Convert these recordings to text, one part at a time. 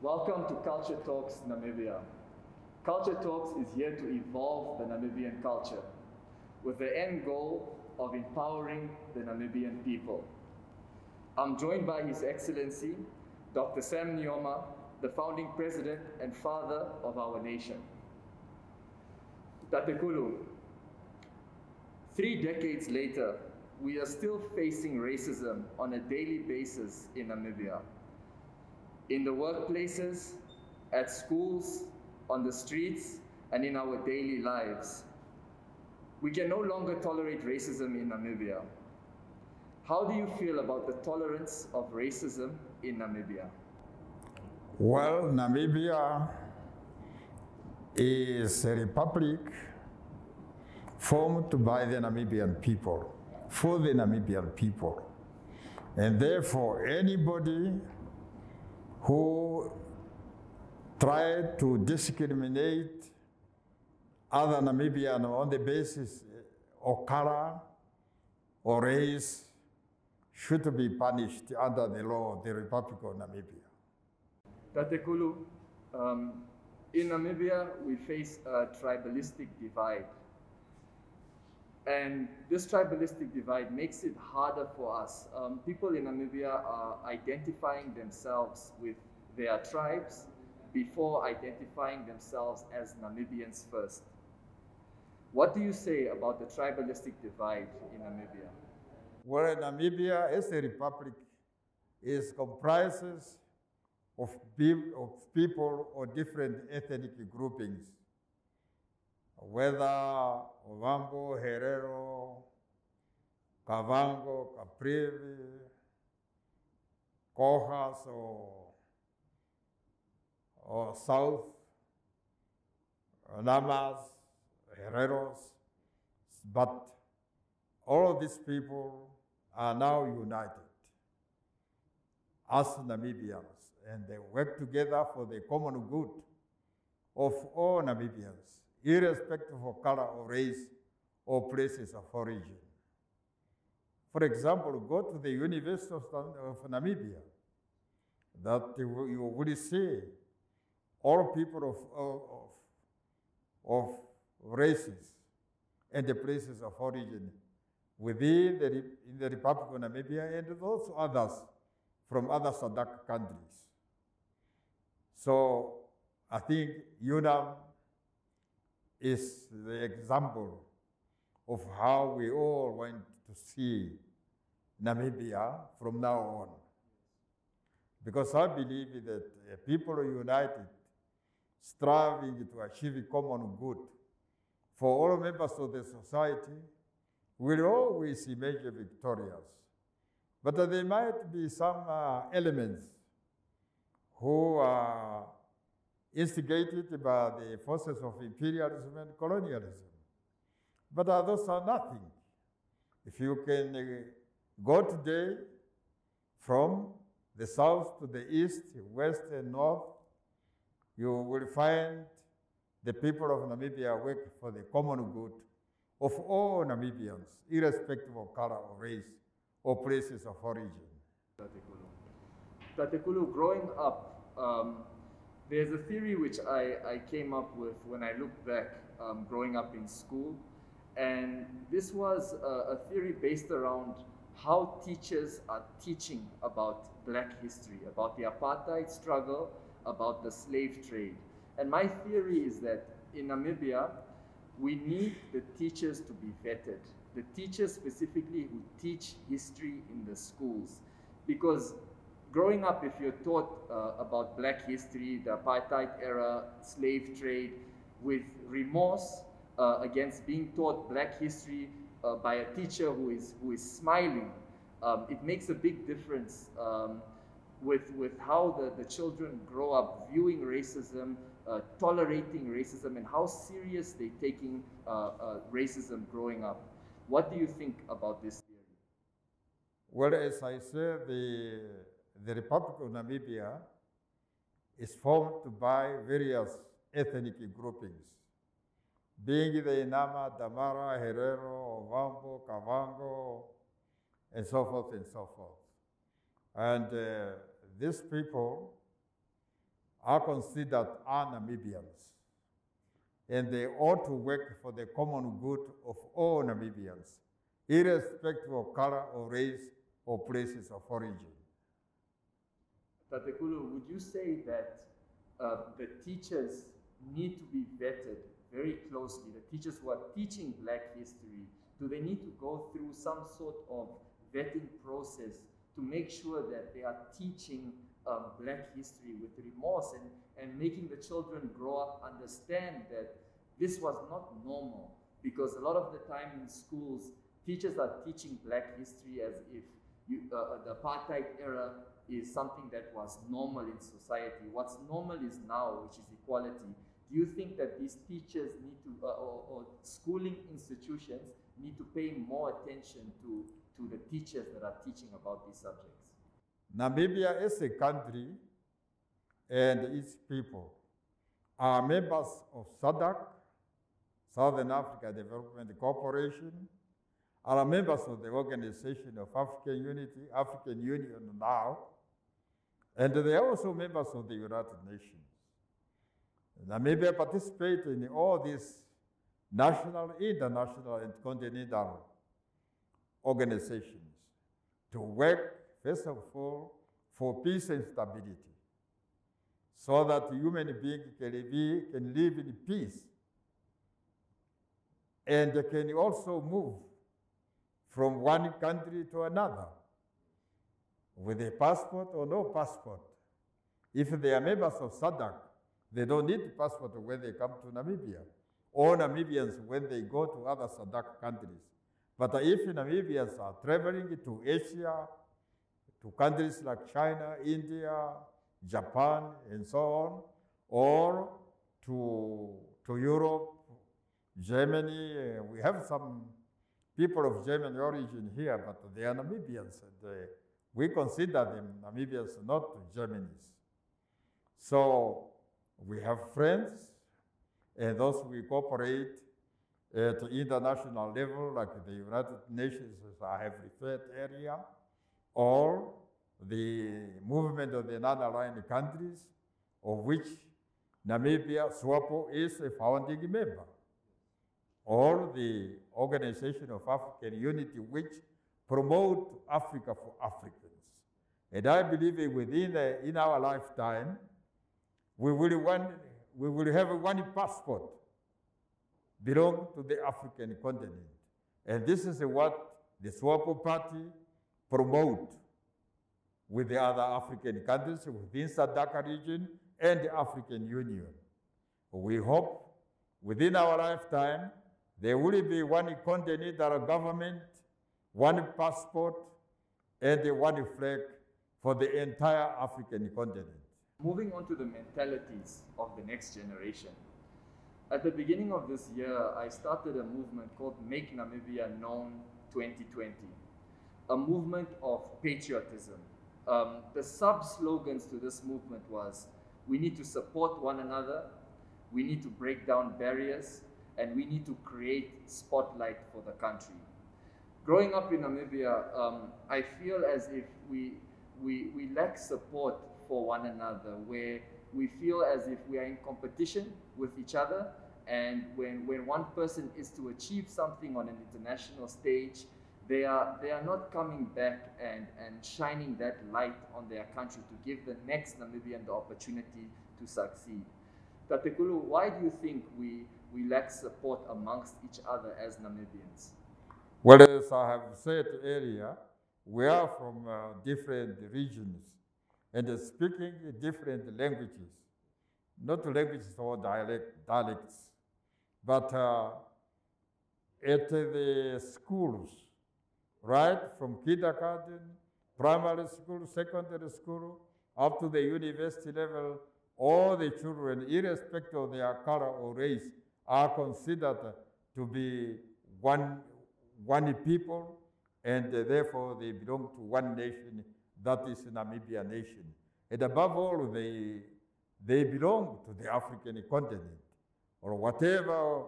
Welcome to Culture Talks Namibia. Culture Talks is here to evolve the Namibian culture with the end goal of empowering the Namibian people. I'm joined by His Excellency Dr Sam Nujoma, the founding president and father of our nation. Tatekulu, 3 decades later, we are still facing racism on a daily basis in Namibia. In the workplaces, at schools, on the streets, and in our daily lives. We can no longer tolerate racism in Namibia. How do you feel about the tolerance of racism in Namibia? Well, Namibia is a republic formed by the Namibian people, for the Namibian people. And therefore, anybody who tried to discriminate other Namibians on the basis of color or race should be punished under the law of the Republic of Namibia. Tatekulu, in Namibia, we face a tribalistic divide. And this tribalistic divide makes it harder for us. People in Namibia are identifying themselves with their tribes before identifying themselves as Namibians first. What do you say about the tribalistic divide in Namibia? Well, Namibia as a republic comprises of people or different ethnic groupings, whether Ovambo, Herero, Kavango, Caprivi, Kojas, or South, Namas, Hereros, but all of these people are now united as Namibians, and they work together for the common good of all Namibians, irrespective of color or race or places of origin. For example, go to the University of Namibia, that you will see all people of races and the places of origin within the Republic of Namibia and also others from other SADC countries. So I think UNAM is the example of how we all want to see Namibia from now on. Because I believe that people are united, striving to achieve common good for all members of the society, will always emerge victorious. But there might be some elements who are instigated by the forces of imperialism and colonialism. But those are nothing. If you can go today from the south to the east, west and north, you will find the people of Namibia work for the common good of all Namibians, irrespective of color or race or places of origin. Tatekulu, growing up, there's a theory which I came up with when I look back growing up in school. And this was a theory based around how teachers are teaching about Black history, about the apartheid struggle, about the slave trade. And my theory is that in Namibia, we need the teachers to be vetted, the teachers specifically who teach history in the schools. Because growing up, if you're taught about Black history, the apartheid era, slave trade, with remorse against being taught Black history by a teacher who is smiling, it makes a big difference with how the children grow up viewing racism, tolerating racism, and how serious they're taking racism growing up. What do you think about this theory? Well, as I said, the Republic of Namibia is formed by various ethnic groupings, being the Nama, Damara, Herero, Ovambo, Kavango, and so forth and so forth. And these people are considered Namibians, and they ought to work for the common good of all Namibians, irrespective of color or race or places of origin. Tatekulu, would you say that the teachers need to be vetted very closely? The teachers who are teaching Black history, do they need to go through some sort of vetting process to make sure that they are teaching Black history with remorse and making the children grow up, understand that this was not normal? Because a lot of the time in schools, teachers are teaching Black history as if the apartheid era is something that was normal in society. What's normal is now, which is equality. Do you think that these teachers need to, or schooling institutions need to pay more attention to the teachers that are teaching about these subjects? Namibia is a country and its people are members of SADC, Southern Africa Development Corporation, are members of the Organization of African Unity, African Union now, and they are also members of the United Nations. Namibia participates in all these national, international, and continental organizations to work, first of all, for peace and stability, so that human beings can live in peace and can also move from one country to another with a passport or no passport. If they are members of SADC, they don't need a passport when they come to Namibia, or Namibians when they go to other SADC countries. But if Namibians are traveling to Asia, to countries like China, India, Japan, and so on, or to Europe, Germany, we have some people of German origin here, but they are Namibians, and we consider them Namibians, not Germans. So we have friends, and those we cooperate at international level, like the United Nations, as I have referred earlier, or the movement of the non-aligned countries, of which Namibia, SWAPO, is a founding member, or the Organization of African Unity, which promote Africa for Africans. And I believe in our lifetime, we will have one passport belong to the African continent. And this is what the SWAPO party promote with the other African countries within SADC region and the African Union. We hope within our lifetime, there will be one continental government, one passport, and one flag for the entire African continent. Moving on to the mentalities of the next generation. At the beginning of this year, I started a movement called Make Namibia Known 2020, a movement of patriotism. The sub-slogans to this movement was, we need to support one another, we need to break down barriers, and we need to create spotlight for the country. Growing up in Namibia, I feel as if we lack support for one another, where we feel as if we are in competition with each other, and when one person is to achieve something on an international stage, they are not coming back and shining that light on their country to give the next Namibian the opportunity to succeed. Tatekulu, why do you think we lack support amongst each other as Namibians? Well, as I have said earlier, we are from different regions and speaking different languages, not languages or dialects, but at the schools, right from kindergarten, primary school, secondary school, up to the university level, all the children, irrespective of their color or race, are considered to be one people, and therefore they belong to one nation, that is Namibia nation. And above all, they belong to the African continent. Or whatever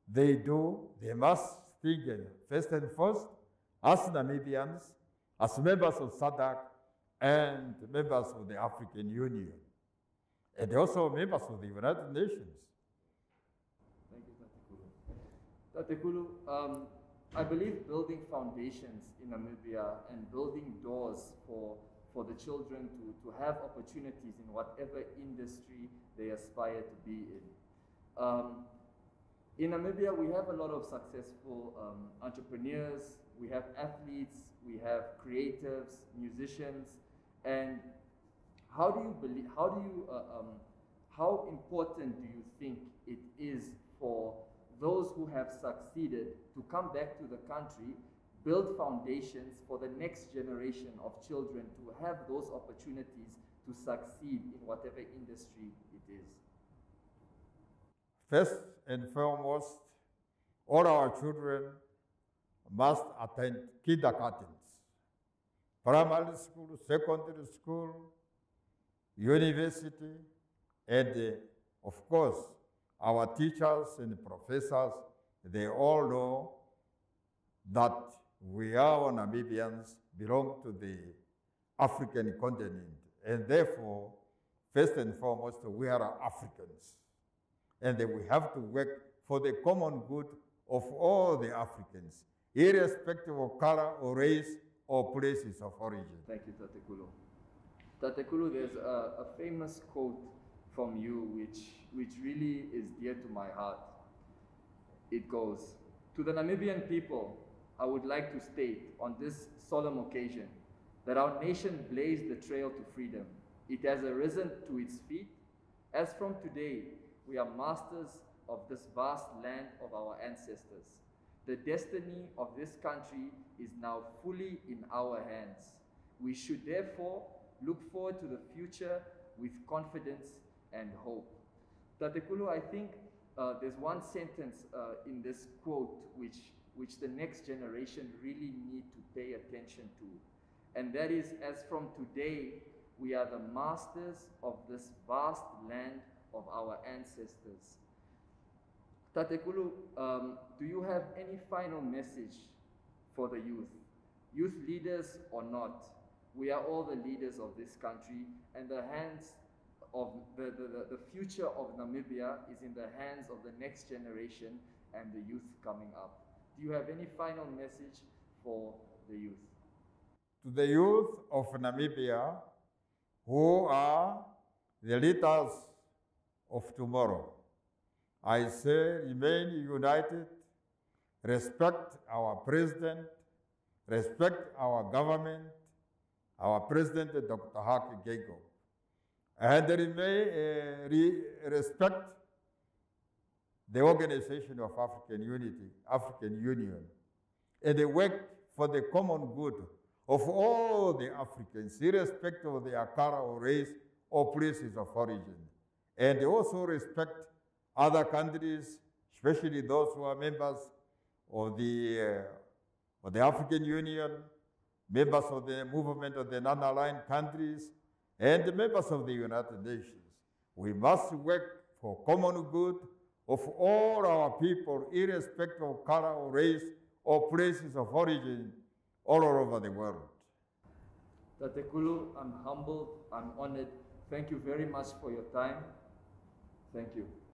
they do, they must think first and first as Namibians, as members of SADC, and members of the African Union. and also members of the United Nations. Thank you, Tatekulu. Tatekulu, I believe building foundations in Namibia and building doors for the children to have opportunities in whatever industry they aspire to be in. In Namibia, we have a lot of successful entrepreneurs, we have athletes, we have creatives, musicians, and how important do you think it is for those who have succeeded to come back to the country, build foundations for the next generation of children to have those opportunities to succeed in whatever industry it is? First and foremost, all our children must attend kindergartens, primary school, secondary school, university, and of course, our teachers and professors, they all know that we are Namibians, belong to the African continent, and therefore, first and foremost, we are Africans. And we have to work for the common good of all the Africans, irrespective of color or race or places of origin. Thank you, Tatekulu. Tatekulu, there's a famous quote from you which really is dear to my heart. It goes, "To the Namibian people, I would like to state on this solemn occasion that our nation blazed the trail to freedom. It has arisen to its feet. As from today, we are masters of this vast land of our ancestors. The destiny of this country is now fully in our hands. We should therefore look forward to the future with confidence and hope." Tatekulu, I think there's one sentence in this quote which the next generation really need to pay attention to. And that is, "As from today, we are the masters of this vast land of our ancestors." Tatekulu, do you have any final message for the youth leaders or not? We are all the leaders of this country, and the hands of the future of Namibia is in the hands of the next generation and the youth coming up. Do you have any final message for the youth? To the youth of Namibia, who are the leaders of tomorrow, I say remain united, respect our president, respect our government, our president Dr. Haki Geigo, and respect the Organization of African Unity, African Union, and they work for the common good of all the Africans, irrespective of their color or race or places of origin. And they also respect other countries, especially those who are members of the African Union, members of the movement of the non-aligned countries, and the members of the United Nations. We must work for common good of all our people, irrespective of color or race or places of origin, all over the world. Tatekulu, I'm humbled, I'm honored. Thank you very much for your time. Thank you.